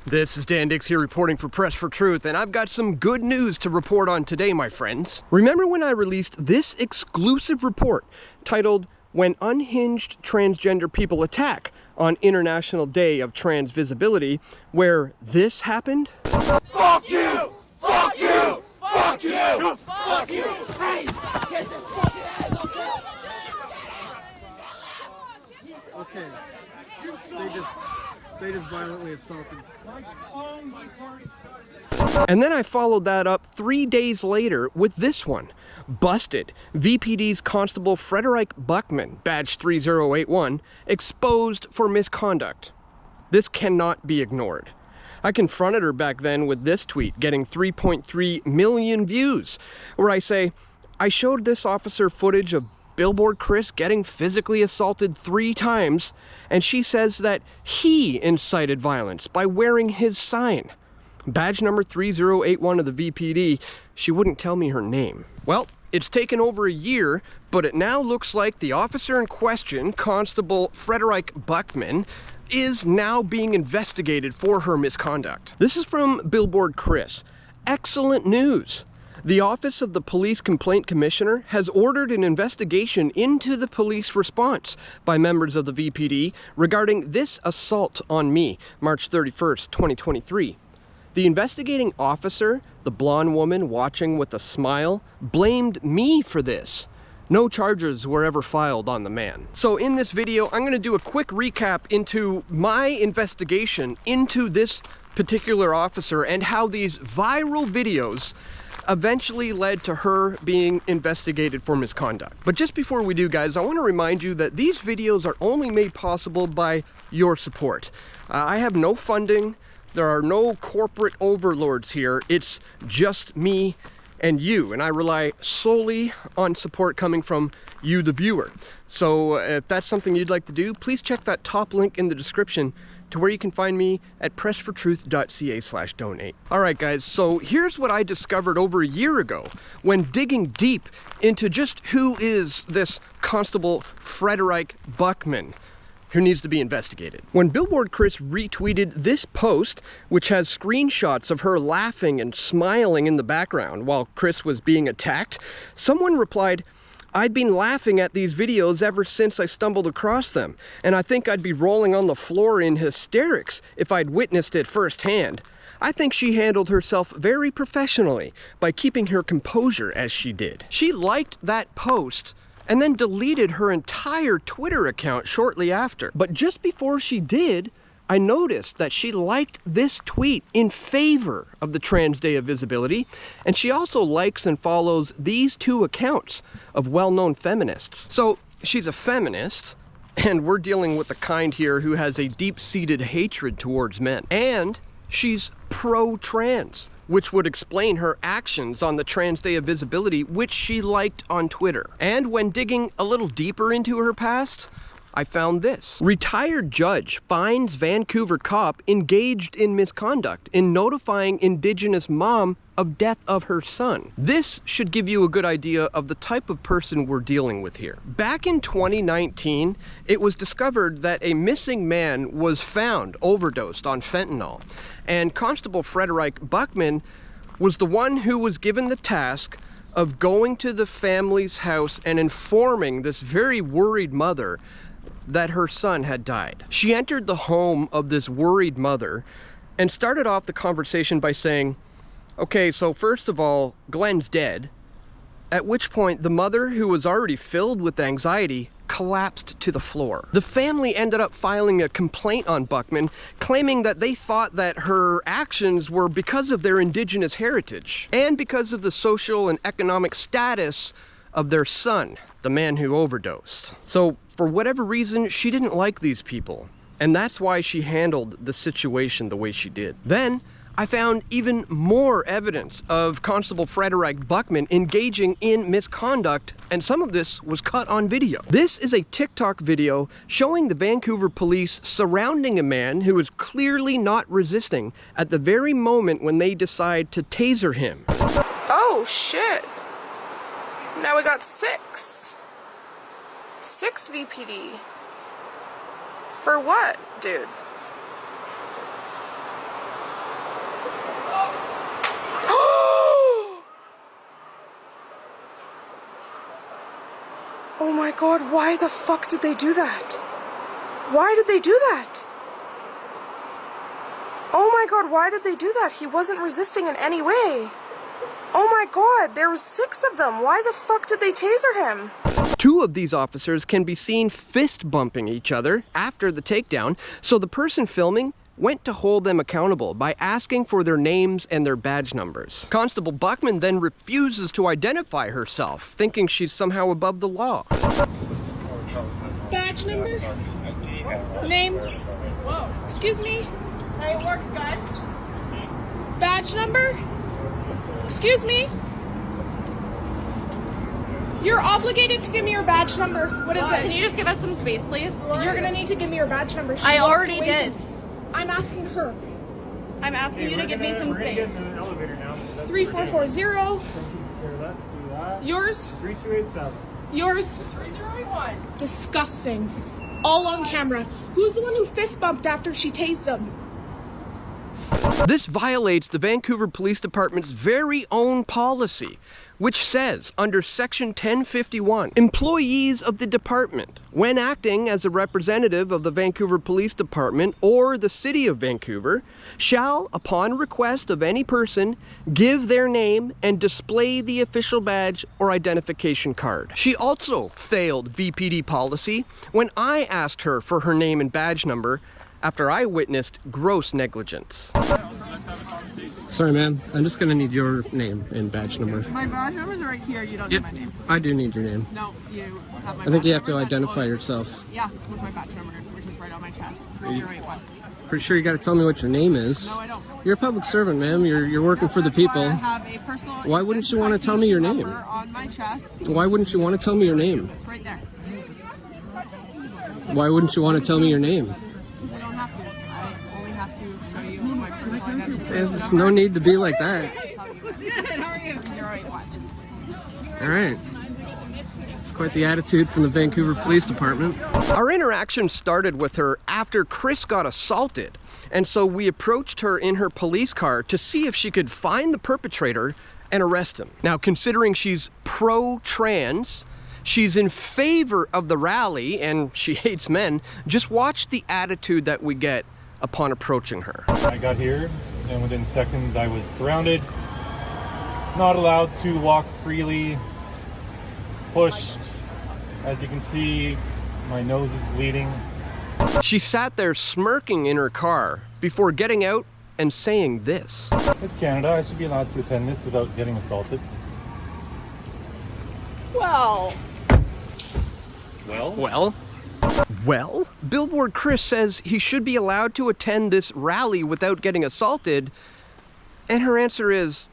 This is Dan Dicks here reporting for Press for Truth, and I've got some good news to report on today, my friends. Remember when I released this exclusive report titled "When Unhinged Transgender People Attack" on International Day of Trans Visibility, where this happened? Fuck you! Fuck you! Fuck you! Fuck you! Hey! Get the fucking ass up there! Okay. They just violently assaulted. And then I followed that up 3 days later with this one. Busted. VPD's Constable Frederike Buchmann, badge 3081, exposed for misconduct. This cannot be ignored. I confronted her back then with this tweet, getting 3.3 million views, where I say, I showed this officer footage of Billboard Chris getting physically assaulted 3 times, and she says that he incited violence by wearing his sign. Badge number 3081 of the VPD, she wouldn't tell me her name. Well, it's taken over a year, but it now looks like the officer in question, Constable Frederike Buchmann, is now being investigated for her misconduct. This is from Billboard Chris. Excellent news. The Office of the Police Complaint Commissioner has ordered an investigation into the police response by members of the VPD regarding this assault on me, March 31st, 2023. The investigating officer, the blonde woman watching with a smile, blamed me for this. No charges were ever filed on the man. So in this video, I'm going to do a quick recap into my investigation into this particular officer and how these viral videos eventually led to her being investigated for misconduct. But just before we do, guys, I want to remind you that these videos are only made possible by your support. I have no funding. There are no corporate overlords here. It's just me and you, and I rely solely on support coming from you, the viewer. So if that's something you'd like to do, please check that top link in the description to where you can find me at pressfortruth.ca/donate. All right, guys, so here's what I discovered over a year ago when digging deep into just who is this Constable Frederike Buchmann, who needs to be investigated. When Billboard Chris retweeted this post, which has screenshots of her laughing and smiling in the background while Chris was being attacked, someone replied, "I'd been laughing at these videos ever since I stumbled across them, and I think I'd be rolling on the floor in hysterics if I'd witnessed it firsthand. I think she handled herself very professionally by keeping her composure as she did." She liked that post and then deleted her entire Twitter account shortly after. But just before she did, I noticed that she liked this tweet in favor of the Trans Day of Visibility, and she also likes and follows these 2 accounts of well-known feminists. So she's a feminist, and we're dealing with the kind here who has a deep-seated hatred towards men. And she's pro-trans, which would explain her actions on the Trans Day of Visibility, which she liked on Twitter. And when digging a little deeper into her past, I found this. Retired judge finds Vancouver cop engaged in misconduct in notifying Indigenous mom of death of her son. This should give you a good idea of the type of person we're dealing with here. Back in 2019, it was discovered that a missing man was found overdosed on fentanyl, and Constable Frederike Buchmann was the one who was given the task of going to the family's house and informing this very worried mother that her son had died. She entered the home of this worried mother and started off the conversation by saying, "Okay, so first of all, Glenn's dead," at which point the mother, who was already filled with anxiety, collapsed to the floor. The family ended up filing a complaint on Buchmann, claiming that they thought that her actions were because of their Indigenous heritage and because of the social and economic status of their son, the man who overdosed. So for whatever reason, she didn't like these people, and that's why she handled the situation the way she did. Then I found even more evidence of Constable Frederike Buchmann engaging in misconduct, and some of this was cut on video. This is a TikTok video showing the Vancouver police surrounding a man who is clearly not resisting at the very moment when they decide to taser him. Oh shit. Now we got 6 VPD. For what, dude? Oh my god, why the fuck did they do that? Why did they do that? Oh my god, why did they do that? He wasn't resisting in any way. Oh my god, there was 6 of them. Why the fuck did they taser him? 2 of these officers can be seen fist bumping each other after the takedown, so the person filming went to hold them accountable by asking for their names and their badge numbers. Constable Buchmann then refuses to identify herself, thinking she's somehow above the law. Badge number? Name? Whoa. Excuse me? Hey, it works, guys. Badge number? Excuse me? You're obligated to give me your badge number. What is it? Can you just give us some space, please? You're gonna need to give me your badge number. I already did. I'm asking her. I'm asking you to give me some space. 3440. Here, let's do that. Yours? 3287. Yours? 3081. Disgusting. All on camera. Who's the one who fist bumped after she tased him? This violates the Vancouver Police Department's very own policy, which says under Section 1051, employees of the department, when acting as a representative of the Vancouver Police Department or the City of Vancouver, shall, upon request of any person, give their name and display the official badge or identification card. She also failed VPD policy when I asked her for her name and badge number after I witnessed gross negligence. Sorry, ma'am. I'm just gonna need your name and badge number. My badge number's right here. You don't need my name. I do need your name. No, you have my I think you have badge to number. identify yourself. Yeah, with my badge number, which is right on my chest. 3081. Pretty sure you gotta tell me what your name is. No, I don't. You're a public servant, ma'am. You're working for the people. I have a personal Why wouldn't you want to tell me your name? number on my chest. Why wouldn't you want to tell me your name? It's right there. Why wouldn't you want to tell me your name? You don't have to. I only have to show you my personal identity. There's no need to be like that. How are you? 3081. All right. It's quite the attitude from the Vancouver Police Department. Our interaction started with her after Chris got assaulted, and so we approached her in her police car to see if she could find the perpetrator and arrest him. Now, considering she's pro-trans, she's in favor of the rally, and she hates men, just watch the attitude that we get upon approaching her. I got here, and within seconds I was surrounded, not allowed to walk freely, pushed. As you can see, my nose is bleeding. She sat there smirking in her car before getting out and saying this. It's Canada, I should be allowed to attend this without getting assaulted. Well. Well, Billboard Chris says he should be allowed to attend this rally without getting assaulted, and her answer is,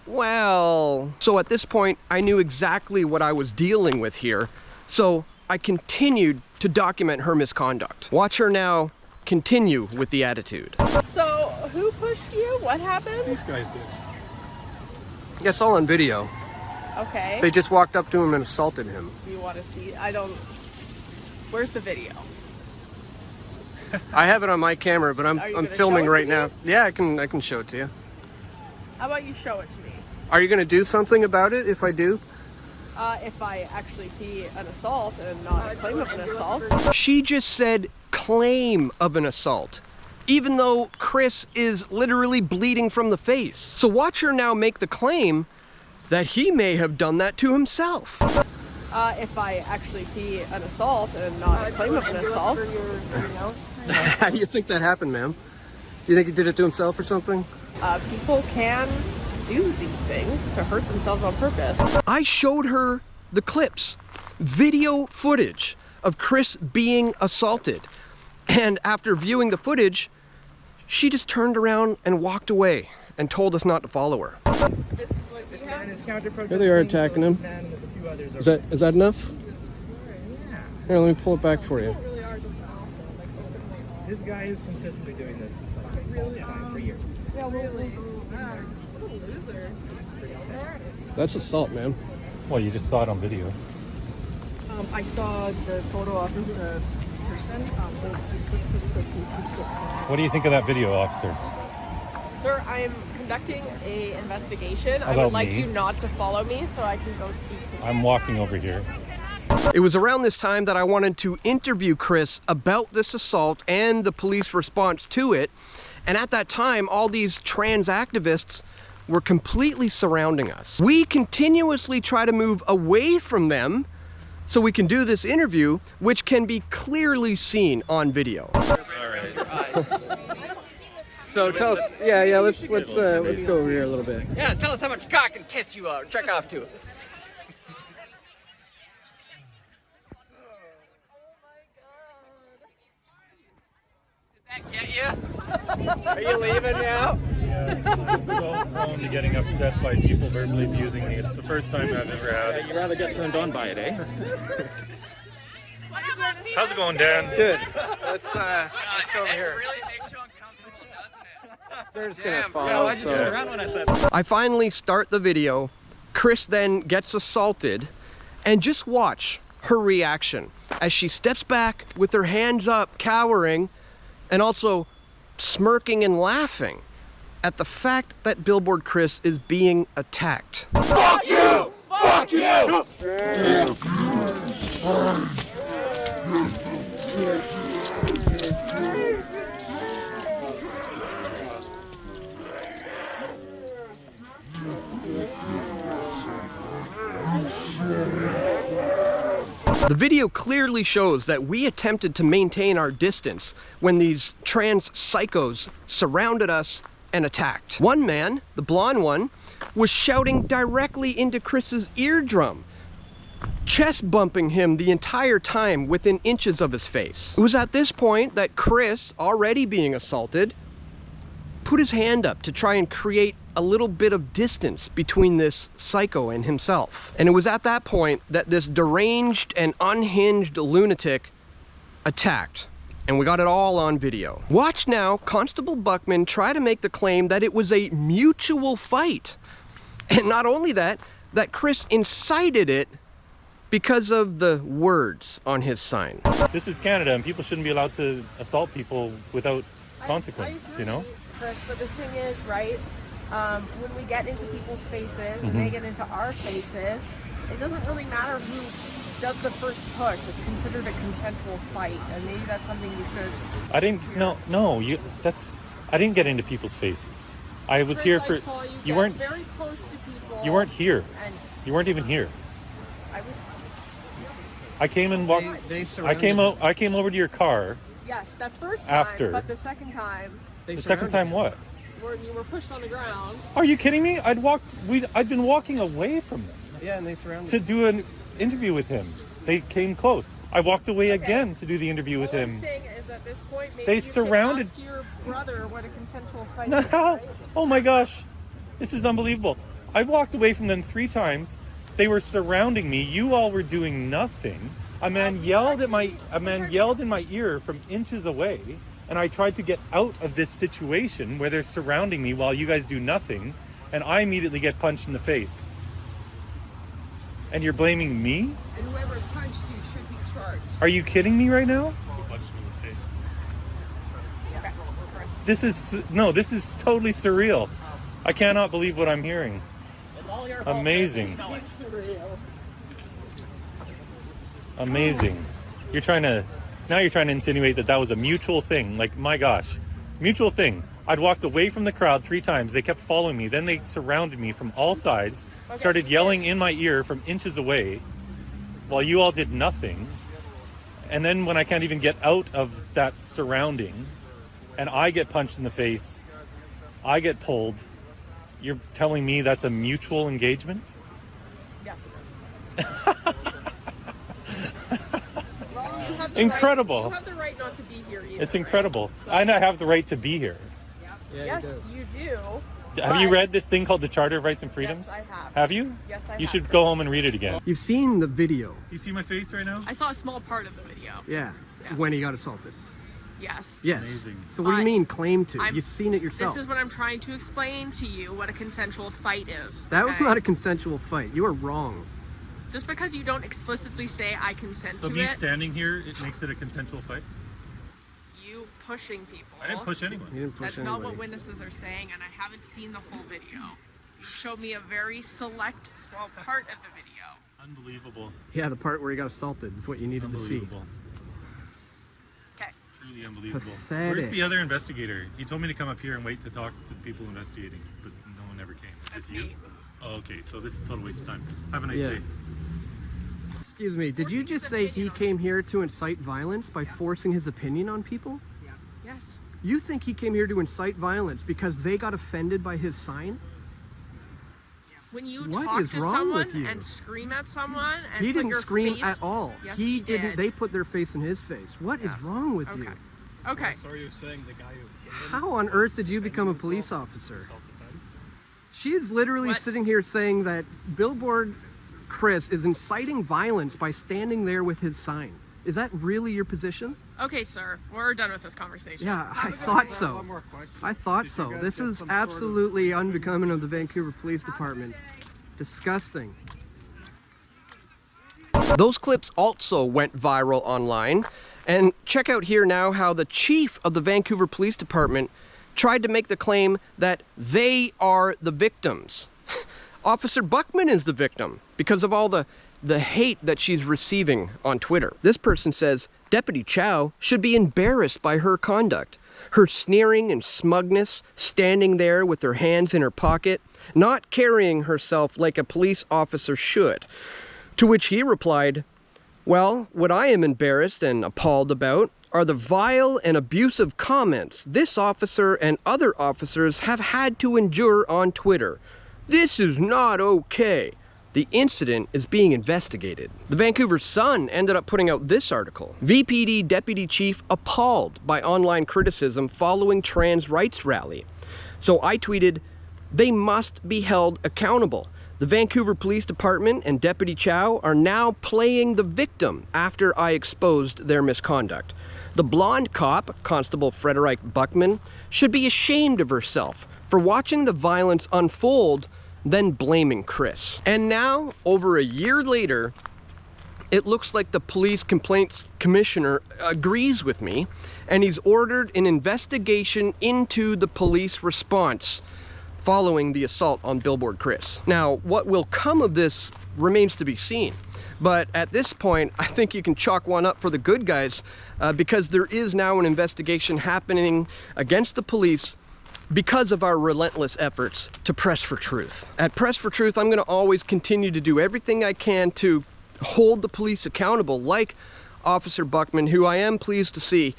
well. So at this point, I knew exactly what I was dealing with here, so I continued to document her misconduct. Watch her now continue with the attitude. So, who pushed you? What happened? These guys did. Yeah, it's all on video. Okay. They just walked up to him and assaulted him. Do you want to see? I don't. Where's the video? I have it on my camera, but I'm Are you gonna filming show it right to me? now. Yeah, I can show it to you. How about you show it to me? Are you gonna do something about it if I do? If I actually see an assault and not a claim of an assault. She just said claim of an assault, even though Chris is literally bleeding from the face. So watch her now make the claim that he may have done that to himself. If I actually see an assault and not a claim of an assault. How do you think that happened, ma'am? You think he did it to himself or something? People can do these things to hurt themselves on purpose. I showed her the clips, video footage of Chris being assaulted. And after viewing the footage, she just turned around and walked away and told us not to follow her. Here they are attacking him. Is that enough? Here, let me pull it back for you. This guy is consistently doing this all the time for years. That's assault, man. Well, you just saw it on video. I saw the photo of the person. What do you think of that video, officer? Sir, I am conducting a investigation. I About would like me? you not to follow me so I can go speak to you. I'm walking over here. It was around this time that I wanted to interview Chris about this assault and the police response to it. And at that time, all these trans activists were completely surrounding us. We continuously try to move away from them so we can do this interview, which can be clearly seen on video. So tell us, let's go over here a little bit. Yeah, tell us how much cock and tits you check off to. Did that get you? Are you leaving now? Yeah, I'm so prone to getting upset by people verbally abusing me. It's the first time I've ever had it. You'd rather get turned on by it, eh? How's it going, Dan? Good. Let's go over It here. really makes you uncomfortable, doesn't it? They're just gonna Damn, follow. why'd you so- turn around when I said I finally start the video. Chris then gets assaulted, and just watch her reaction as she steps back with her hands up, cowering, and also smirking and laughing at the fact that Billboard Chris is being attacked. Fuck you! Fuck you! The video clearly shows that we attempted to maintain our distance when these trans psychos surrounded us and attacked. One man, the blonde one, was shouting directly into Chris's eardrum, chest bumping him the entire time within inches of his face. It was at this point that Chris, already being assaulted, put his hand up to try and create a little bit of distance between this psycho and himself. And it was at that point that this deranged and unhinged lunatic attacked. And we got it all on video. Watch now Constable Buchmann try to make the claim that it was a mutual fight. And not only that, that Chris incited it because of the words on his sign. This is Canada, and people shouldn't be allowed to assault people without consequence, you know? Chris, but the thing is, right, when we get into people's faces and they get into our faces, it doesn't really matter who does the first push. It's considered a consensual fight, and maybe that's something you should. I didn't I didn't get into people's faces. I was Chris, here I for saw you you get weren't very close to people. you weren't here. And You weren't even here. I was. I came and walked I came over to your car. Yes, that first time. After. But the second time, The second time what? where you were pushed on the ground. Are you kidding me? I'd been walking away from them Yeah, and they surrounded. to do an interview with him. They came close. I walked away again to do the interview with All him. I'm saying is at this point, maybe They you should surrounded- ask your brother what a consensual fight No. is, right? Oh my gosh. This is unbelievable. I walked away from them 3 times. They were surrounding me. You all were doing nothing. A man yelled in my ear from inches away, and I tried to get out of this situation where they're surrounding me while you guys do nothing, and I immediately get punched in the face. And you're blaming me? And whoever punched you should be charged. Are you kidding me right now? Okay. This is totally surreal. I cannot believe what I'm hearing. Amazing. It's surreal. Amazing. You're trying to insinuate that was a mutual thing. Like, my gosh, mutual thing. I'd walked away from the crowd 3 times. They kept following me. Then they surrounded me from all sides, started yelling in my ear from inches away while you all did nothing. And then when I can't even get out of that surrounding and I get punched in the face, I get pulled, you're telling me that's a mutual engagement? Yes, it is. Well, you have the Incredible. Right, you have the right not to be here either. It's incredible. Right? So, And I have the right to be here. yes, you do. Have you but- read this thing called the Charter of Rights and Freedoms? Yes, I have. Have you? Yes, I have. You should go home and read it again. You've seen the video. You see my face right now? I saw a small part of the video. Yeah. Yes. When he got assaulted. Yes. Yes. Amazing. So what do you But mean claim to? I'm- You've seen it yourself. This is what I'm trying to explain to you what a consensual fight is. That was okay? not a consensual fight. You are wrong. Just because you don't explicitly say I consent So to me it, standing here, it makes it a consensual fight? you pushing people. I didn't push anyone. You didn't push That's not anybody. what witnesses are saying, and I haven't seen the full video. You showed me a very select, small part of the video. Unbelievable. Yeah, the part where he got assaulted is what you needed to see. Unbelievable. Okay. Truly unbelievable. Pathetic. Where's the other investigator? He told me to come up here and wait to talk to the people investigating, but no one ever came. Is That's this you? me. Oh, okay, so this is a total waste of time. Have a nice Yeah. day. Excuse me, did you just say he came here to incite violence by forcing his opinion on people? Yes. You think he came here to incite violence because they got offended by his sign? When you What talk is to wrong with someone you? and scream at someone and He put didn't your scream face... at all. Yes, he he didn't. did. They put their face in his face. What is Yes. wrong with Okay. you? Okay. So you're saying the guy who... How on earth did you become a police officer? She is literally What? sitting here saying that Billboard Chris is inciting violence by standing there with his sign. Is that really your position? Okay, sir. We're done with this conversation. Yeah, I thought so. I thought so. This is absolutely unbecoming of the Vancouver Police Department. Disgusting. Those clips also went viral online. And check out here now how the chief of the Vancouver Police Department tried to make the claim that they are the victims. Officer Buchmann is the victim because of all the hate that she's receiving on Twitter. This person says Deputy Chow should be embarrassed by her conduct. Her sneering and smugness, standing there with her hands in her pocket, not carrying herself like a police officer should. To which he replied, well, what I am embarrassed and appalled about are the vile and abusive comments this officer and other officers have had to endure on Twitter. This is not okay. The incident is being investigated. The Vancouver Sun ended up putting out this article. VPD Deputy Chief appalled by online criticism following trans rights rally. So I tweeted, they must be held accountable. The Vancouver Police Department and Deputy Chow are now playing the victim after I exposed their misconduct. The blonde cop, Constable Frederike Buchmann, should be ashamed of herself for watching the violence unfold, then blaming Chris. And now, over a year later, it looks like the police complaints commissioner agrees with me, and he's ordered an investigation into the police response following the assault on Billboard Chris. Now, what will come of this remains to be seen. But at this point, I think you can chalk one up for the good guys because there is now an investigation happening against the police because of our relentless efforts to press for truth. At Press for Truth, I'm gonna always continue to do everything I can to hold the police accountable, like Officer Buchmann, who I am pleased to see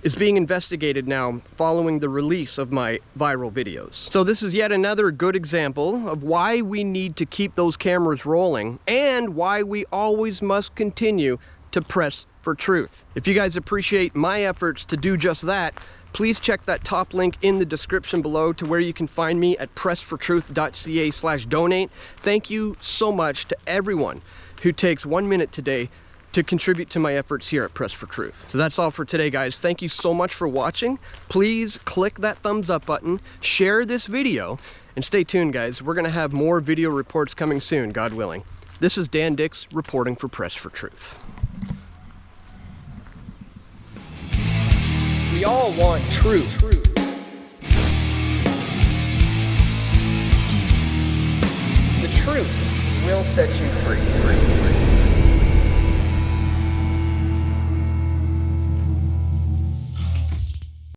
is being investigated now following the release of my viral videos. So this is yet another good example of why we need to keep those cameras rolling and why we always must continue to press for truth. If you guys appreciate my efforts to do just that, please check that top link in the description below to where you can find me at pressfortruth.ca/donate. Thank you so much to everyone who takes 1 minute today to contribute to my efforts here at Press for Truth. So that's all for today, guys. Thank you so much for watching. Please click that thumbs up button, share this video, and stay tuned, guys. We're gonna have more video reports coming soon, God willing. This is Dan Dicks reporting for Press for Truth. We all want truth. The truth will set you free.